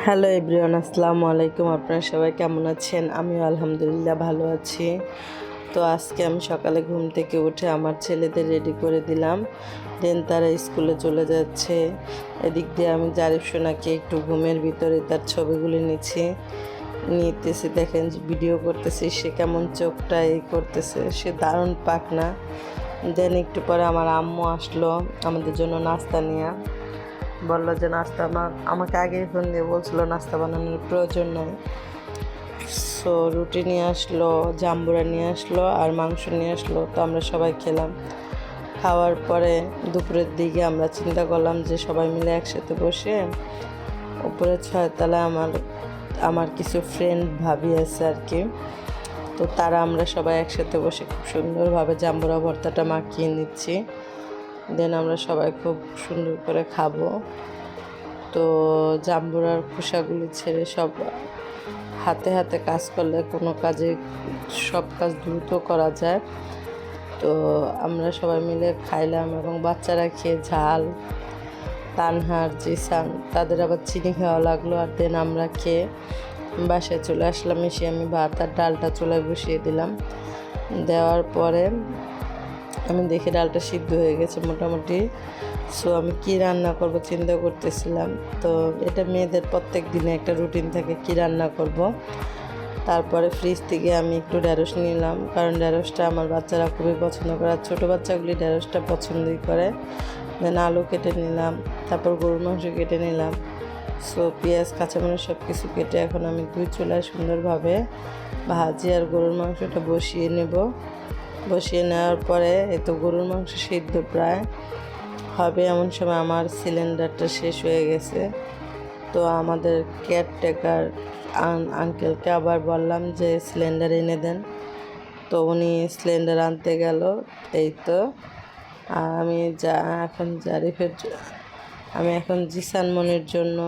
Hello everyone, আসসালামু আলাইকুম। আপনারা সবাই কেমন আছেন? আমিও আলহামদুলিল্লাহ ভালো আছি। তো আজকে আমি সকালে ঘুম থেকে উঠে আমার ছেলেদের রেডি করে দিলাম, দেন তারা স্কুলে চলে যাচ্ছে। এদিক দিয়ে আমি জারিফ সোনাকে একটু ঘুমের ভিতরে তার ছবিগুলি নিতেছি। দেখেন ভিডিও করতেছি, সে কেমন চোখটা এই করতেছে, সে দারুণ পাকনা। দেন একটু পরে আমার আম্মু আসলো আমাদের জন্য নাস্তা নিয়ে। বললো যে নাস্তা আমাকে আগেই ফোন দিয়ে বলছিল নাস্তা বানানোর প্রয়োজন নয়। সো রুটি নিয়ে আসলো, জাম্বুরা নিয়ে আসলো আর মাংস নিয়ে আসলো। তো আমরা সবাই খেলাম। খাওয়ার পরে দুপুরের দিকে আমরা চিন্তা করলাম যে সবাই মিলে একসাথে বসে উপরে 6 তলায় আমার কিছু ফ্রেন্ড ভাবি আছে আর কি। তো তারা আমরা সবাই একসাথে বসে খুব সুন্দরভাবে জাম্বুরা ভর্তাটা মাখিয়ে নিচ্ছি। দেন আমরা সবাই খুব সুন্দর করে খাবো। তো জাম্বুরার খোসাগুলি ছেড়ে সব হাতে হাতে কাজ করলে কোনো কাজে সব কাজ দ্রুত করা যায়। তো আমরা সবাই মিলে খাইলাম এবং বাচ্চারা খেয়ে ঝাল, তানহার জিসান তাদের আবার চিনি খাওয়া লাগলো। আর দেন আমরা খেয়ে বাসায় চলে আসলাম। এসে আমি ভাত আর ডালটা চুলায় বসিয়ে দিলাম। দেওয়ার পরে আমি দেখি ডালটা সিদ্ধ হয়ে গেছে মোটামুটি। সো আমি কী রান্না করব চিন্তা করতেছিলাম। তো এটা মেয়েদের প্রত্যেক দিনে একটা রুটিন থাকে, কী রান্না করব। তারপরে ফ্রিজ থেকে আমি একটু ঢ্যাঁড়স নিলাম, কারণ ঢ্যাঁড়সটা আমার বাচ্চারা খুবই পছন্দ করে, আর ছোটো বাচ্চাগুলি ঢ্যাঁড়সটা পছন্দই করে। দেন আলু কেটে নিলাম, তারপর গরুর মাংস কেটে নিলাম। সো পেঁয়াজ কাঁচামরিচ সব কিছু কেটে এখন আমি দুই চুলায় সুন্দরভাবে ভাজি আর গরুর মাংসটা বসিয়ে নেব। বসিয়ে নেওয়ার পরে এই তো গরুর মাংস সিদ্ধ প্রায় হবে এমন সময় আমার সিলিন্ডারটা শেষ হয়ে গেছে। তো আমাদের কেয়ারটেকার আঙ্কেলকে আবার বললাম যে সিলিন্ডার এনে দেন। তো উনি সিলিন্ডার আনতে গেল। এই তো আমি আমি এখন জিসান মনির জন্য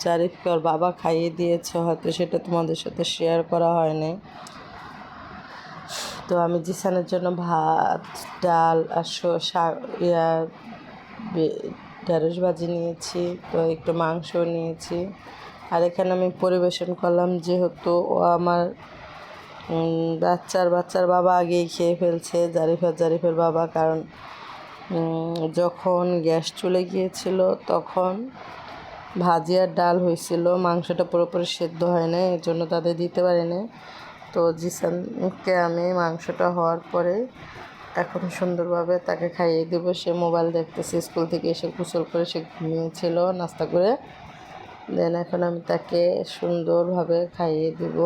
জারিফকে ওর বাবা খাইয়ে দিয়েছে, হয়তো সেটা তোমাদের সাথে শেয়ার করা হয়নি। তো আমি জিসানের জন্য ভাত, ডাল আর ঢেঁড়স ভাজি নিয়েছি, তো একটু মাংস নিয়েছি। আর এখানে আমি পরিবেশন করলাম, যেহেতু ও আমার বাচ্চার বাবা আগেই খেয়ে ফেলছে, জারিফের বাবা। কারণ যখন গ্যাস চলে গিয়েছিল তখন ভাজি আর ডাল হয়েছিল, মাংসটা পুরোপুরি সেদ্ধ হয় না, এর জন্য তাদের দিতে পারিনি। তো জিসানকে আমি মাংসটা হওয়ার পরে এখন সুন্দরভাবে তাকে খাইয়ে দেবো। সে মোবাইল দেখতেছে, স্কুল থেকে এসে গোসল করে সে ঘুমিয়েছিল নাস্তা করে। দেন এখন আমি তাকে সুন্দরভাবে খাইয়ে দেব।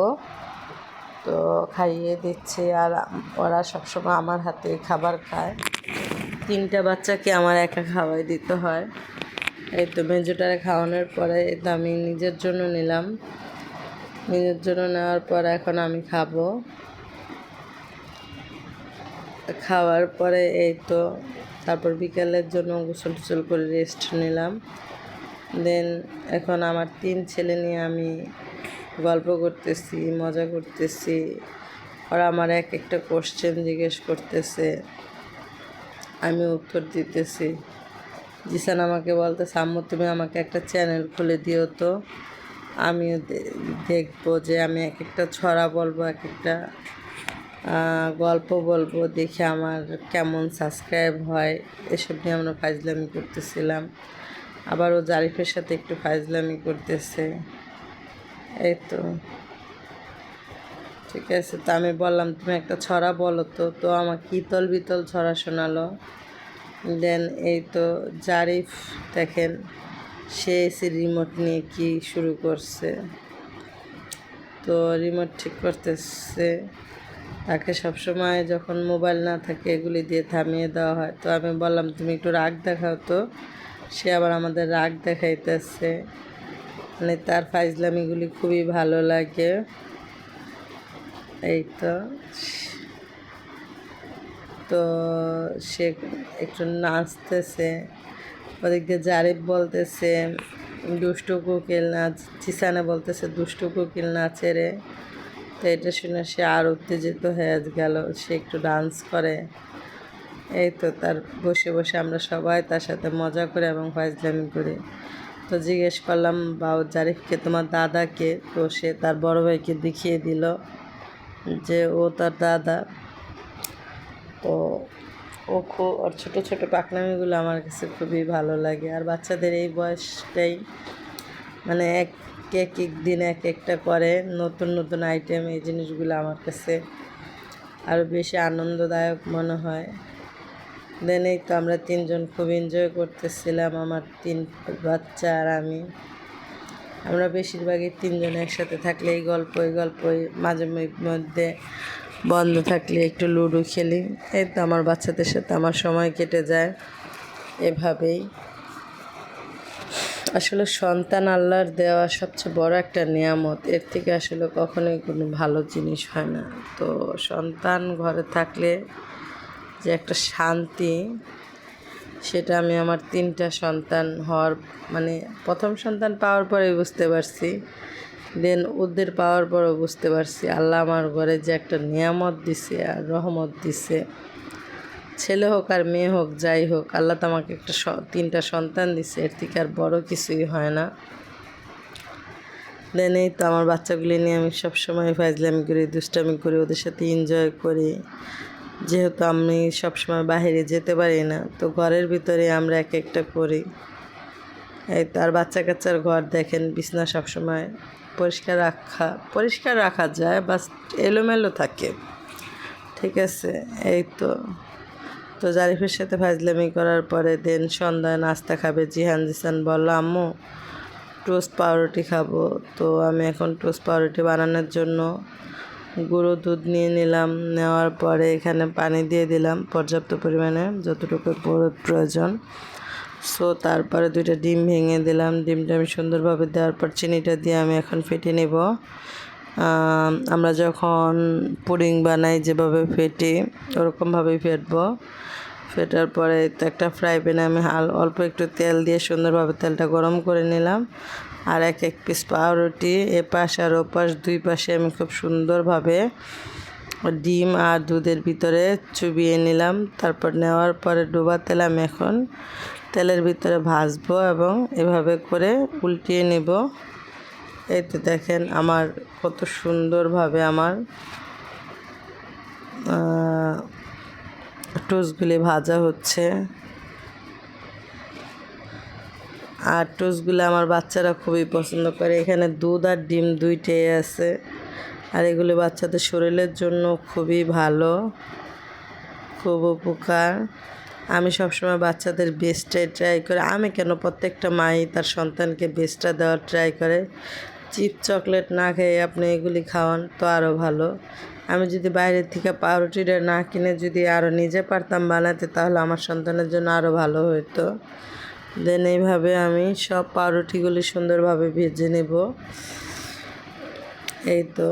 তো খাইয়ে দিচ্ছি, আর ওরা সবসময় আমার হাতে খাবার খায়। 3টা বাচ্চাকে আমার একা খাওয়াই দিতে হয়। এই তো মেজোটারে খাওয়ানোর পরে তো আমি নিজের জন্য নিলাম। নিজের জন্য নেওয়ার পর এখন আমি খাবো। খাওয়ার পরে এই তো তারপর বিকেলের জন্য গোসল টোসল করে রেস্ট নিলাম। দেন এখন আমার 3 ছেলে নিয়ে আমি গল্প করতেছি, মজা করতেছি। ওরা আমার এক একটা কোশ্চেন জিজ্ঞেস করতেছে, আমি উত্তর দিতেছি। জিসান আমাকে বলতেছে, আম্মু তুমি আমাকে একটা চ্যানেল খুলে দিও তো, আমিও দেখবো যে আমি এক একটা ছড়া বলবো, এক একটা গল্প বলবো, দেখে আমার কেমন সাবস্ক্রাইব হয়। এসব নিয়ে আমরা ফাইজলামি করতেছিলাম। আবার ও জারিফের সাথে একটু ফাইজলামি করতেছে। এই তো ঠিক আছে। তো আমি বললাম তুমি একটা ছড়া বলো তো। তো আমাকে ইতল বিতল ছড়া শোনালো। দেন এই তো জারিফ দেখেন, সে এসে রিমোট নিয়ে কি শুরু করছে। তো রিমোট ঠিক করতেছে। তাকে সবসময় যখন মোবাইল না থাকে এগুলি দিয়ে থামিয়ে দেওয়া হয়। তো আমি বললাম তুমি একটু রাগ দেখাও তো। সে আবার আমাদের রাগ দেখাইতেছে, মানে তার ফাইজলামিগুলি খুবই ভালো লাগে। এই তো তো সে একটু নাচতেছে। ওদিক দিয়ে জারিফ বলতেছে দুষ্টু কোকিল নাচ, জিসানে বলতেছে দুষ্টু কোকিল নাচে রে। তো এটা শুনে সে আর উত্তেজিত হয়ে গেল, সে একটু ডান্স করে। এই তো তার বসে বসে আমরা সবাই তার সাথে মজা করে এবং ফাইজলামি করি। তো জিজ্ঞেস করলাম জারিফকে তোমার দাদাকে, তো সে তার বড় ভাইকে দেখিয়ে দিল যে ও তার দাদা। তো ওর ছোটো ছোটো পাকনামিগুলো আমার কাছে খুবই ভালো লাগে। আর বাচ্চাদের এই বয়সটাই মানে এক দিন এক একটা করে নতুন নতুন আইটেম, এই জিনিসগুলো আমার কাছে আরও বেশি আনন্দদায়ক মনে হয়। দেন এই তো আমরা তিনজন খুব এনজয় করতেছিলাম, আমার 3 বাচ্চা আর আমি। আমরা বেশিরভাগই তিনজন একসাথে থাকলে এই গল্পই মাঝে মধ্যে বন্ধ থাকলে একটু লুডো খেলি। এই তো আমার বাচ্চাদের সাথে আমার সময় কেটে যায় এভাবেই। আসলে সন্তান আল্লাহর দেওয়া সবচেয়ে বড় একটা নিয়ামত, এর থেকে আসলে কখনোই কোনো ভালো জিনিস হয় না। তো সন্তান ঘরে থাকলে যে একটা শান্তি, সেটা আমি আমার 3টা সন্তান হওয়ার মানে প্রথম সন্তান পাওয়ার পরেই বুঝতে পারছি, দেন ওদের পাওয়ার পরেও বুঝতে পারছি আল্লাহ আমার ঘরে যে একটা নিয়ামত দিছে আর রহমত দিছে। ছেলে হোক আর মেয়ে হোক, যাই হোক, আল্লাহ তো আমাকে একটা 3টা সন্তান দিছে, এর থেকে আর বড় কিছুই হয় না। দেন এই তো আমার বাচ্চাগুলি নিয়ে আমি সবসময় ফাজলামি করি, দুষ্টামি করি, ওদের সাথে এনজয় করি। যেহেতু আমি সবসময় বাইরে যেতে পারি না, তো ঘরের ভিতরে আমরা এক একটা করি। এই তো আর বাচ্চা কাচ্চার ঘর দেখেন, বিছনা সবসময় পরিষ্কার রাখা যায়, বাস এলোমেলো থাকে, ঠিক আছে। এই তো জারিফের সাথে ফাজলামি করার পরে দেন সন্ধ্যায় নাস্তা খাবে। জিসান বলল আম্মু টোস্ট পাউরুটি খাবো। তো আমি এখন টোস্ট পাউরুটি বানানোর জন্য গুঁড়ো দুধ নিয়ে নিলাম। নেওয়ার পরে এখানে পানি দিয়ে দিলাম পর্যাপ্ত পরিমাণে, যতটুকু প্রয়োজন। সো তারপরে 2টা ডিম ভেঙে দিলাম। ডিমটা আমি সুন্দরভাবে দেওয়ার পর চিনিটা দিয়ে আমি এখন ফেটে নেব। আমরা যখন পুডিং বানাই যেভাবে ফেটি, ওরকমভাবেই ফেটবো। ফেটার পরে তো একটা ফ্রাই প্যানে আমি অল্প একটু তেল দিয়ে সুন্দরভাবে তেলটা গরম করে নিলাম। আর এক পিস পাউরুটি এপাশ আর ওপাশ 2 পাশে আমি খুব সুন্দরভাবে ডিম আর দুধের ভিতরে চুবিয়ে নিলাম। তারপর নেওয়ার পরে ডোবা তেল আমি এখন তেলের ভিতরে ভাজবো এবং এভাবে করে উল্টিয়ে নেব। এই তো দেখেন আমার কত সুন্দরভাবে আমার টোস্টগুলি ভাজা হচ্ছে। আর টোস্টগুলো আমার বাচ্চারা খুবই পছন্দ করে। এখানে দুধ আর ডিম 2টাই আছে, আর এগুলো বাচ্চাদের শরীরের জন্য খুবই ভালো, খুব উপকার। আমি সবসময় বাচ্চাদের বেস্টটাই ট্রাই করি। আমি কেন, প্রত্যেকটা মাই তার সন্তানকে বেস্টটা দেওয়ার ট্রাই করে। চিপ চকলেট না খেয়ে আপনি এগুলি খাওয়ান তো আরও ভালো। আমি যদি বাইরের থেকে পাউরুটিটা না কিনে যদি আরও নিজে পারতাম বানাতে, তাহলে আমার সন্তানের জন্য আরও ভালো হতো। দেন এইভাবে আমি সব পাউরুটিগুলি সুন্দরভাবে ভেজে নেব। এই তো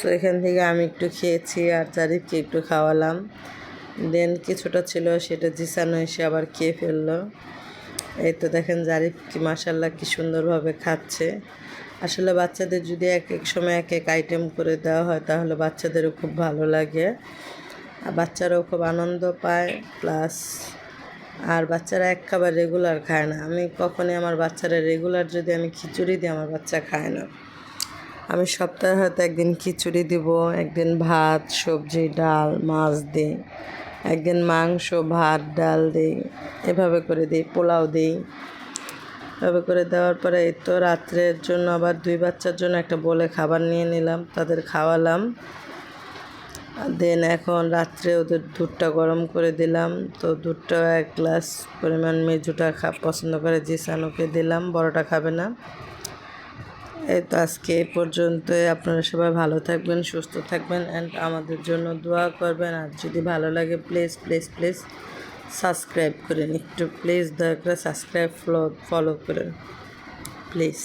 তো এখান থেকে আমি একটু খেয়েছি আর জারিফকে একটু খাওয়ালাম। দেন কিছুটা ছিল সেটা জিসানো এসে আবার খেয়ে ফেললো। এই তো দেখেন জারিফ কি মাশাল্লাহ কি সুন্দরভাবে খাচ্ছে। আসলে বাচ্চাদের যদি এক এক সময় এক এক আইটেম করে দেওয়া হয় তাহলে বাচ্চাদেরও খুব ভালো লাগে, আর বাচ্চারাও খুব আনন্দ পায়। প্লাস আর বাচ্চারা এক খাবার রেগুলার খায় না। আমি কখনই আমার বাচ্চারা রেগুলার যদি আমি খিচুড়ি দিই আমার বাচ্চা খায় না। আমি সপ্তাহে হয়তো একদিন খিচুড়ি দিব, একদিন ভাত সবজি ডাল মাছ দিই, একদিন মাংস ভাত ডাল দিই, এভাবে করে দিই, পোলাও দিই। এভাবে করে দেওয়ার পরে এই তো রাত্রের জন্য আবার 2 বাচ্চার জন্য একটা বলে খাবার নিয়ে নিলাম, তাদের খাওয়ালাম। দেন এখন রাত্রে ওদের দুধটা গরম করে দিলাম। তো দুধটা 1 গ্লাস পরিমাণ মেজুটা পছন্দ করে, জিসানোকে দিলাম, বড়টা খাবে না। এই তো আজকে এই পর্যন্তই। আপনারা সবাই ভালো থাকবেন, সুস্থ থাকবেন অ্যান্ড আমাদের জন্য দোয়া করবেন। আর যদি ভালো লাগে প্লিজ প্লিজ প্লিজ সাবস্ক্রাইব করেন, একটু প্লিজ দয়া করে সাবস্ক্রাইব ফলো করেন প্লিজ।